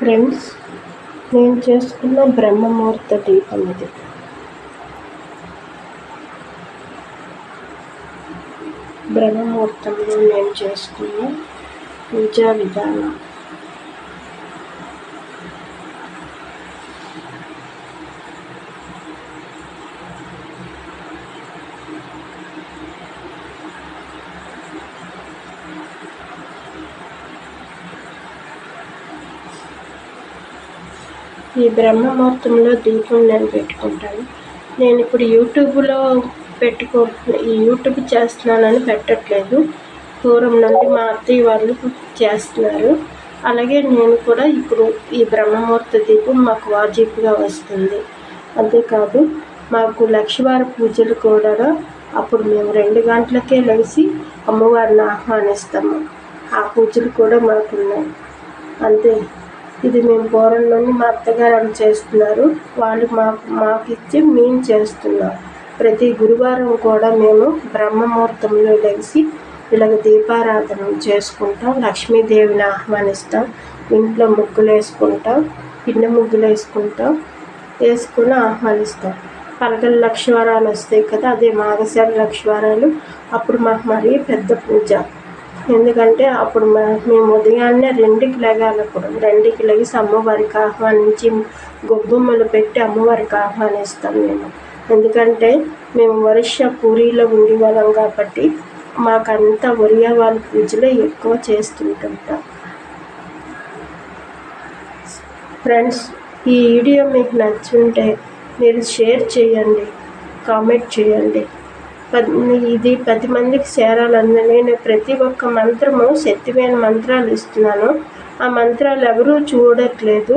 Friends, నేను చేసుకున్న బ్రహ్మముహూర్త దీపం ఇది. బ్రహ్మముహూర్తంలో నేను చేసుకున్న పూజా విధానం. ఈ బ్రహ్మముహూర్తంలో దీపం నేను పెట్టుకుంటాను. నేను ఇప్పుడు యూట్యూబ్లో ఈ యూట్యూబ్ చేస్తున్నానని పెట్టట్లేదు. దూరం నుండి మా అత్తయ్య వాళ్ళు చేస్తున్నారు. అలాగే నేను కూడా ఇప్పుడు ఈ బ్రహ్మముహూర్త దీపం మాకు వాజిబ్గా వస్తుంది. అంతేకాదు, మాకు లక్షవార పూజలు కూడా అప్పుడు మేము 2 గంటలకే లేచి అమ్మవారిని ఆహ్వానిస్తాము. ఆ పూజలు కూడా మాకున్నాయి. అంతే. ఇది మేము పూర్వం నుండి మా అత్తగారు చేస్తున్నారు. వాళ్ళు మాకు ఇచ్చి మేము చేస్తున్నాం. ప్రతి గురువారం కూడా మేము బ్రహ్మముహూర్తంలో లేచి ఇలాగ దీపారాధన చేసుకుంటాం. లక్ష్మీదేవిని ఆహ్వానిస్తాం. ఇంట్లో ముగ్గులు వేసుకుంటాం. పిండి ముగ్గులు వేసుకుని ఆహ్వానిస్తాం. పలకల లక్షవారాలు వస్తాయి కదా, అదే మాఘశిర లక్షవారాలు. అప్పుడు మాకు మరీ పెద్ద పూజ. ఎందుకంటే అప్పుడు మేము ఉదయాన్నే 2కి లెగాలి. అప్పుడు 2కి లెగిసి అమ్మవారికి ఆహ్వానించి గొబ్బమ్మలు పెట్టి అమ్మవారికి ఆహ్వానిస్తాం మేము. ఎందుకంటే మేము ఒరిస్సా పూరీలో ఉండేవాళ్ళం కాబట్టి మాకంతా ఒరియా వాళ్ళ పూజలో ఎక్కువ చేస్తుంటుంటాం. ఫ్రెండ్స్, ఈ వీడియో మీకు నచ్చుంటే మీరు షేర్ చేయండి, కామెంట్ చేయండి. ఇది 10 మందికి చేరాలని నేను ప్రతి ఒక్క మంత్రము శక్తిమైన మంత్రాలు ఇస్తున్నాను. ఆ మంత్రాలు ఎవరూ చూడట్లేదు,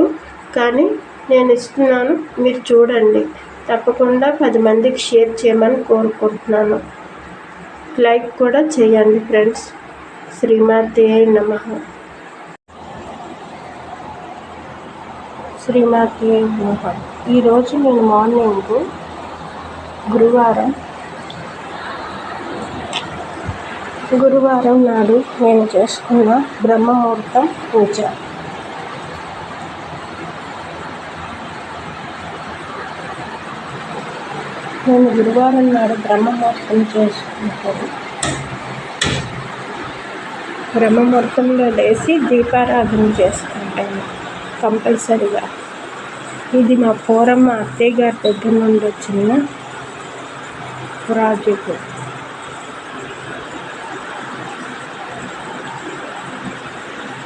కానీ నేను ఇస్తున్నాను. మీరు చూడండి. తప్పకుండా 10 మందికి షేర్ చేయమని కోరుకుంటున్నాను. లైక్ కూడా చేయండి ఫ్రెండ్స్. శ్రీమాతే నమః. శ్రీమాతే నమః. ఈరోజు నేను మార్నింగ్ గురువారం నాడు నేను చేసుకున్న బ్రహ్మముహూర్తం పూజ. నేను గురువారం నాడు బ్రహ్మముహూర్తం చేసుకుంటాను. బ్రహ్మముహూర్తంలో లేచి దీపారాధన చేసుకుంటాను కంపల్సరిగా. ఇది మా పూర్వం మా అత్తయ్య గారి దగ్గర నుండి వచ్చిన ప్రాజెక్టు.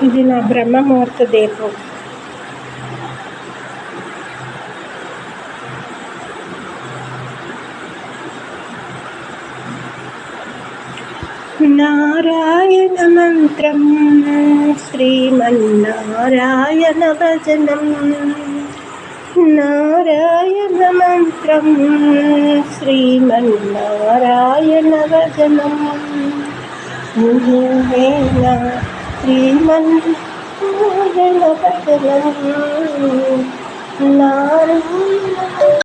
ఇది నా బ్రహ్మముహూర్త దీపం. నారాయణ మంత్రం, శ్రీమన్నారాయణ భజనం. నారాయణ మంత్రం, శ్రీమన్నారాయణ భజనం. శ్రీమన్నారాయణ భజనం. నారాయణ